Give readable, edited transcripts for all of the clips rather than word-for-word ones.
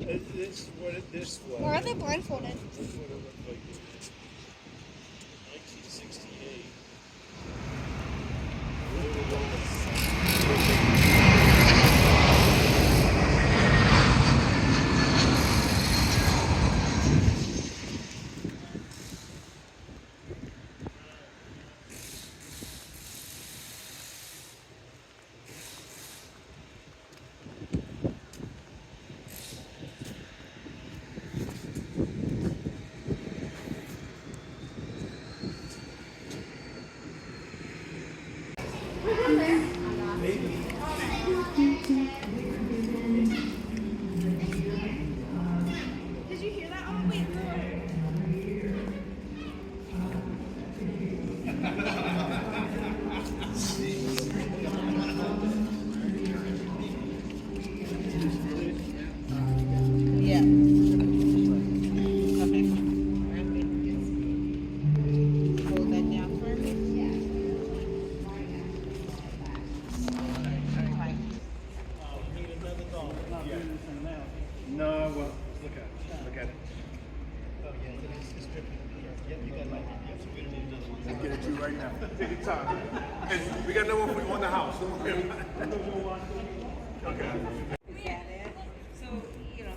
This is what this was. Why are they blindfolded? That's what it looked like. 1968. Did you hear that? Oh, wait, yeah. Okay. Hold that down for me. No, well, look at it. Look at it. Oh, yeah, it's dripping. Yeah, you got like that. So we're going to need another one. We'll get it to you right now. Take your time. And we got no one for you on the house. Don't worry about it. Okay. So, you know,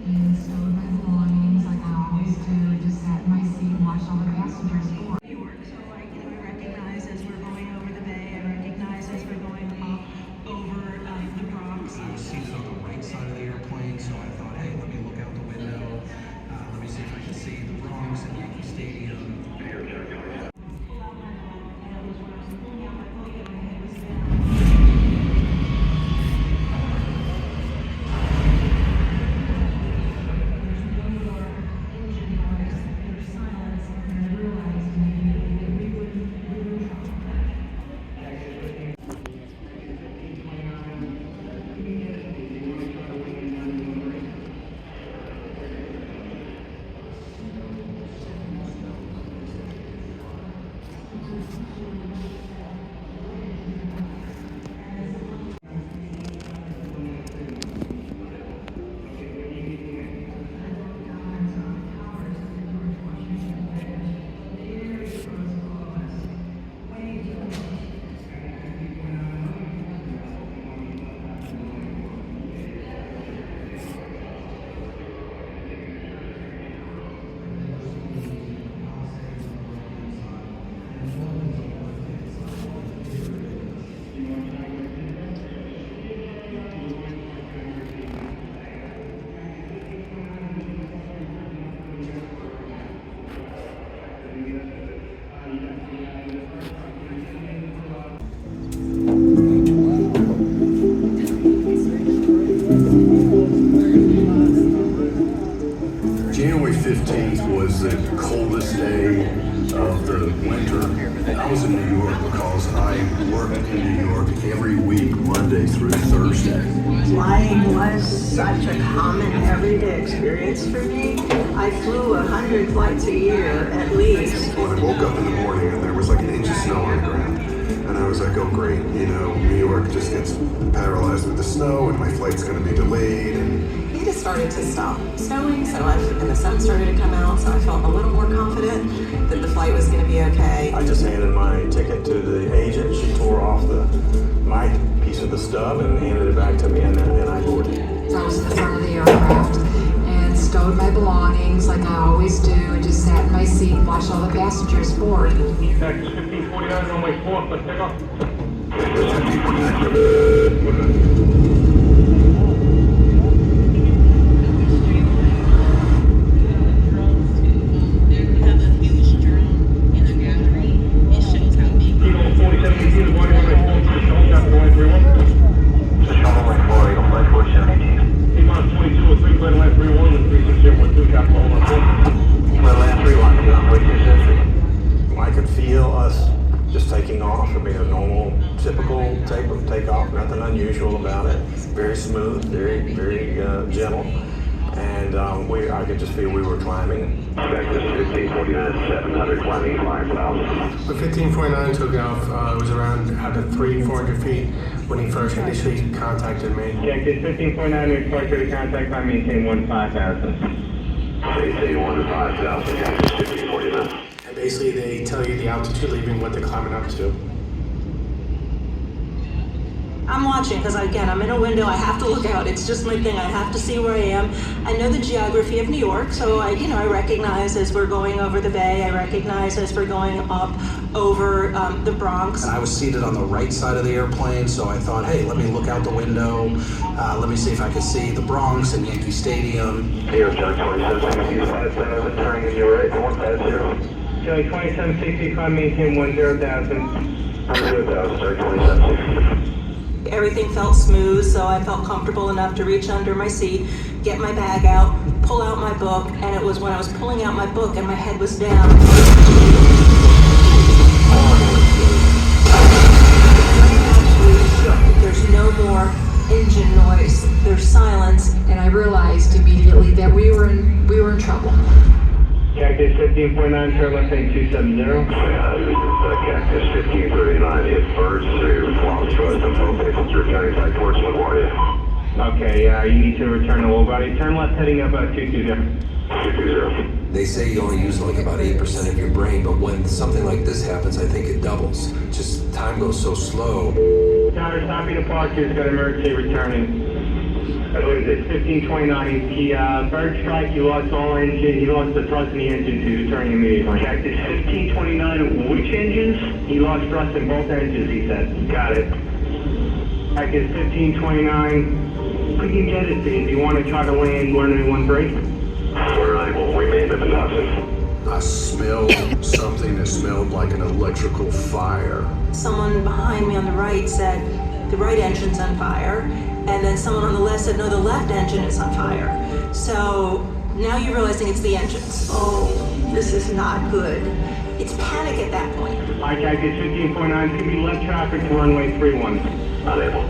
in Sullenberger mornings, like I always do, just sat in my seat and watched all the passengers board. So I recognize as we're going over the bay, I recognize as we're going up over the Bronx. I was seated on the right side of the airplane, so I thought, hey, let me look out the window. Let me see if I can see the Bronx and Yankee Stadium. January 15th was the coldest day of the winter. I was in New York because I worked in New York every week, Monday through Thursday. Flying was such a common everyday experience for me. I flew 100 flights a year at least. When I woke up in the morning and there was like an inch of snow on the ground, and I was like, oh great, you know, New York just gets paralyzed with the snow and my flight's going to be delayed. And You just start started to stop snowing, and the sun started to come out, so I felt a little more confident that the flight was going to be okay. I just handed my ticket to the agent. She tore off my piece of the stub and handed it back to me, and I boarded. I was in the front of the aircraft and stowed my belongings like I always do, and just sat in my seat and watched all the passengers board. Taxi 1549, runway 4, let's take off. I could feel us just taking off. It being a normal, typical takeoff. Nothing unusual about it. Very smooth, very gentle, and I could just feel we were climbing. Texas 1549, 700, climbing 5,000. The 1549 took off. It was around at 400 feet when he first initially contacted me. Texas 1549, report to the contact by maintain 15,000. Maintain 15,000, Texas 1549. And basically they tell you the altitude leaving, what they're climbing up to. I'm watching because, again, I'm in a window. I have to look out. It's just my thing. I have to see where I am. I know the geography of New York, so I recognize as we're going over the bay. I recognize as we're going up over the Bronx. And I was seated on the right side of the airplane, so I thought, hey, let me look out the window. Let me see if I could see the Bronx and Yankee Stadium. Here, John 27, turning in your right, 150. Joey 2760, climb maintain 10,000. 100,000, sorry, 2760. Everything felt smooth, so I felt comfortable enough to reach under my seat, get my bag out, pull out my book, and it was when I was pulling out my book and my head was down. There's no more engine noise, there's silence. And I realized immediately that we were in trouble. Cactus 1549, turn left heading 270. Cactus 1539, hit birds through Florence to us and focus through county side towards LaGuardia. Okay, you need to return to low body. Turn left heading up 220. 220. They say you only use like about 8% of your brain, but when something like this happens, I think it doubles. Just time goes so slow. Tower stopping departures, got emergency returning. What is it, 1529, he, bird strike, he lost all engine, he lost the thrust in the engine to turning immediately. Cactus 1529, which engines? He lost thrust in both engines, he said. Got it. Cactus 1529, we can get it, Steve. Do you want to try to land runway 1 break? We're unable, remain at the Hudson. I smelled something that smelled like an electrical fire. Someone behind me on the right said, the right engine's on fire. And then someone on the left said, no, the left engine is on fire. So now you're realizing it's the engines. Oh, this is not good. It's panic at that point. Hi, Cactus 1549, it's going to be left traffic to runway 31. Unable.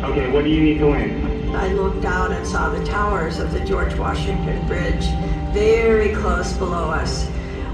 Okay, what do you need to land? I looked out and saw the towers of the George Washington Bridge very close below us.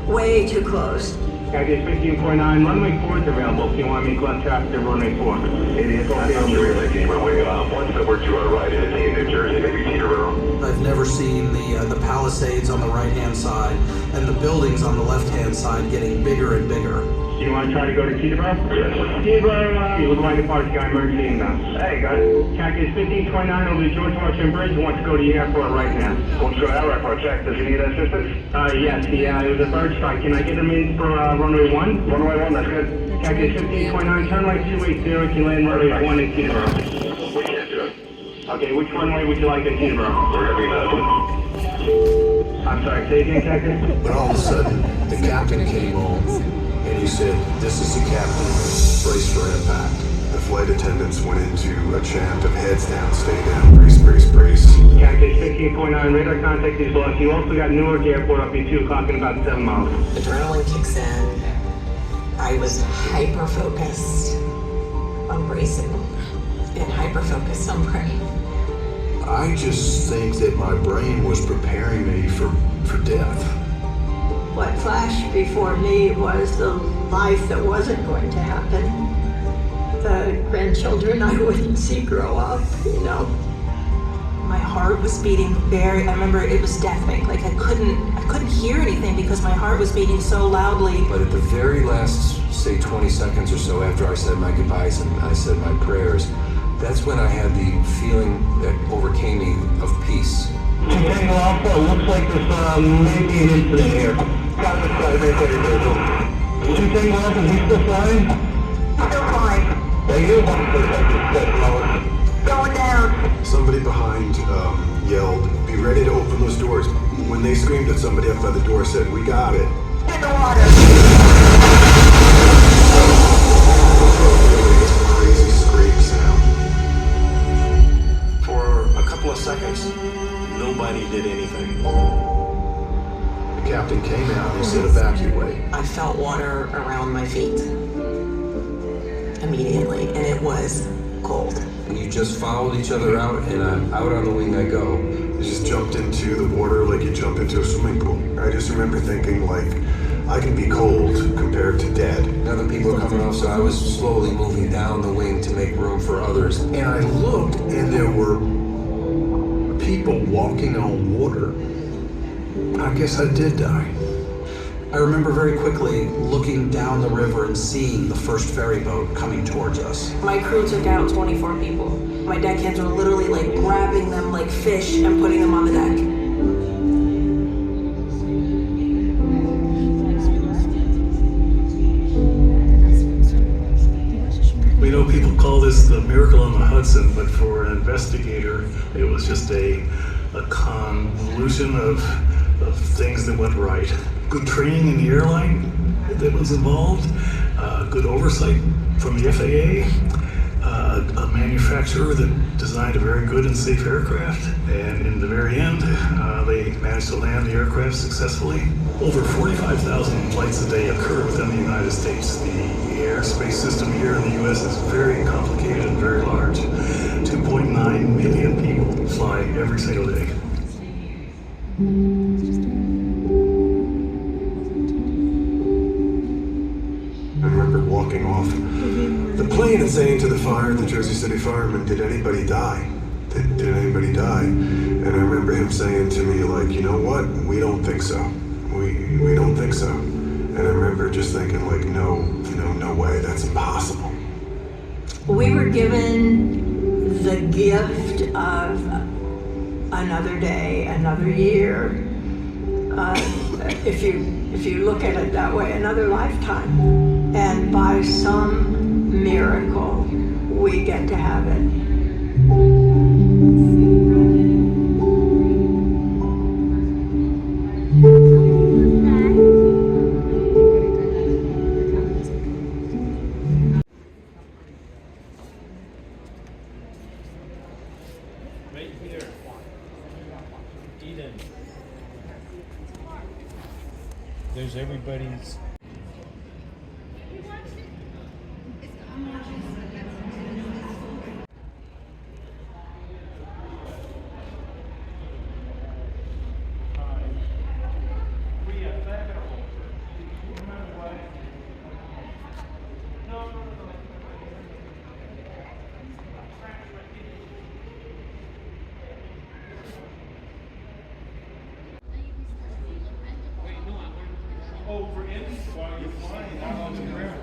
Way too close. Cactus 1549, runway 4 is available if you want me to left traffic to runway 4. It is on the relay team runway 1 over to our right in New Jersey, maybe Teterboro. I've never seen the Palisades on the right-hand side and the buildings on the left-hand side getting bigger and bigger. Do you want to try to go to Teterboro? Yes. Teterboro, you look like a party guy, emergency inbound. Hey, guys. Cactus 1529 over the George Washington Bridge, wants to go to the airport right now. Wants to go to our airport, check. Does he need assistance? Yes, it was a bird strike. Can I get him in for runway 1? Runway 1, that's good. Cactus 1529, turn right 280, can land runway 1 in Teterboro. We can't do it. Okay, which runway would you like at Teterboro? We're going to be Hudson. I'm sorry, say again, Cactus? But all of a sudden, the captain came on, and he said, "This is the captain, brace for impact." The flight attendants went into a chant of heads down, stay down, brace, brace, brace. Cactus 1549, radar contact is lost. You also got Newark Airport up at 2 o'clock in about 7 miles. Adrenaline kicks in. I was hyper-focused on bracing and hyper-focused on praying. I just think that my brain was preparing me for death. What flashed before me was the life that wasn't going to happen. The grandchildren I wouldn't see grow up, you know. My heart was beating I remember it was deafening. Like I couldn't hear anything because my heart was beating so loudly. But at the very last, say 20 seconds or so after I said my goodbyes and I said my prayers, that's when I had the feeling that overcame me of peace. Tango Alpha, looks like there's maybe an incident here. Contact side, maintain visual. 2 Tango Alpha, is he still flying? Still fine. Thank you. 1 Going down. Somebody behind yelled, "Be ready to open those doors." When they screamed at somebody outside the door, said, "We got it." In the water. Crazy scream sound. For a couple of seconds, nobody did anything. The captain came out and said, "Evacuate." I felt water around my feet immediately, and it was cold. We just followed each other out, and out on the wing I go. You just jumped into the water like you jump into a swimming pool. I just remember thinking, like, I can be cold compared to dead. Other people are coming off, so I was slowly moving down the wing to make room for others. And I looked, and there were people walking on water. I guess I did die. I remember very quickly looking down the river and seeing the first ferry boat coming towards us. My crew took out 24 people. My deckhands were literally like grabbing them like fish and putting them on the deck. We know people call this the miracle on the Hudson, but for an investigator, it was just a convolution of things that went right. Good training in the airline that was involved, good oversight from the FAA, a manufacturer that designed a very good and safe aircraft, and in the very end, they managed to land the aircraft successfully. Over 45,000 flights a day occur within the United States. The airspace system here in the U.S. is very complicated and very large. 2.9 million people fly every single day. I remember walking off the plane and saying to the Jersey City fireman, "Did anybody die? Did anybody die?" And I remember him saying to me, like, "You know what? We don't think so. We don't think so." And I remember just thinking, like, no way. That's impossible. We were given the gift of another day, another year. If you look at it that way, another lifetime. And by some miracle, we get to have it. Right here. Eden. There's everybody's. Oh, for Indy, while you're flying out on the ground.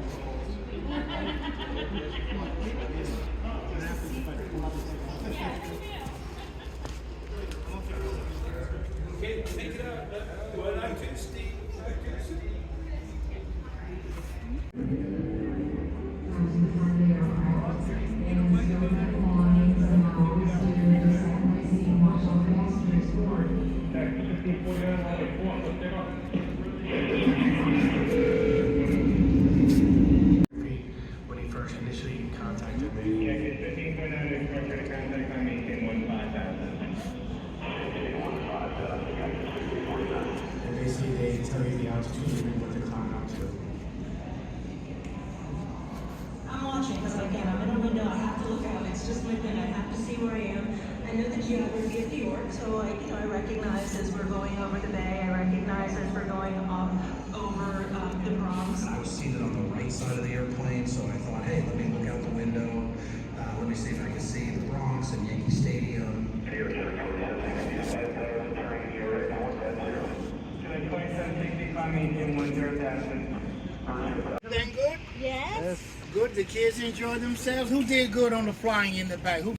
Okay, take it out. Well, I can see. When he first initially contacted me. And basically they tell you the altitude and what to climb out to. I'm watching because again, I'm in a window. I have to look out. It's just my thing. I have to see where I am. I know the geography of New York, so I recognize as we're going over the bay. I recognize as we're going over the Bronx. I was seated on the right side of the airplane, so I thought, hey, let me look out the window. Let me see if I can see the Bronx and Yankee Stadium. Everything good? Yes. Good. The kids enjoyed themselves. Who did good on the flying in the back? Who?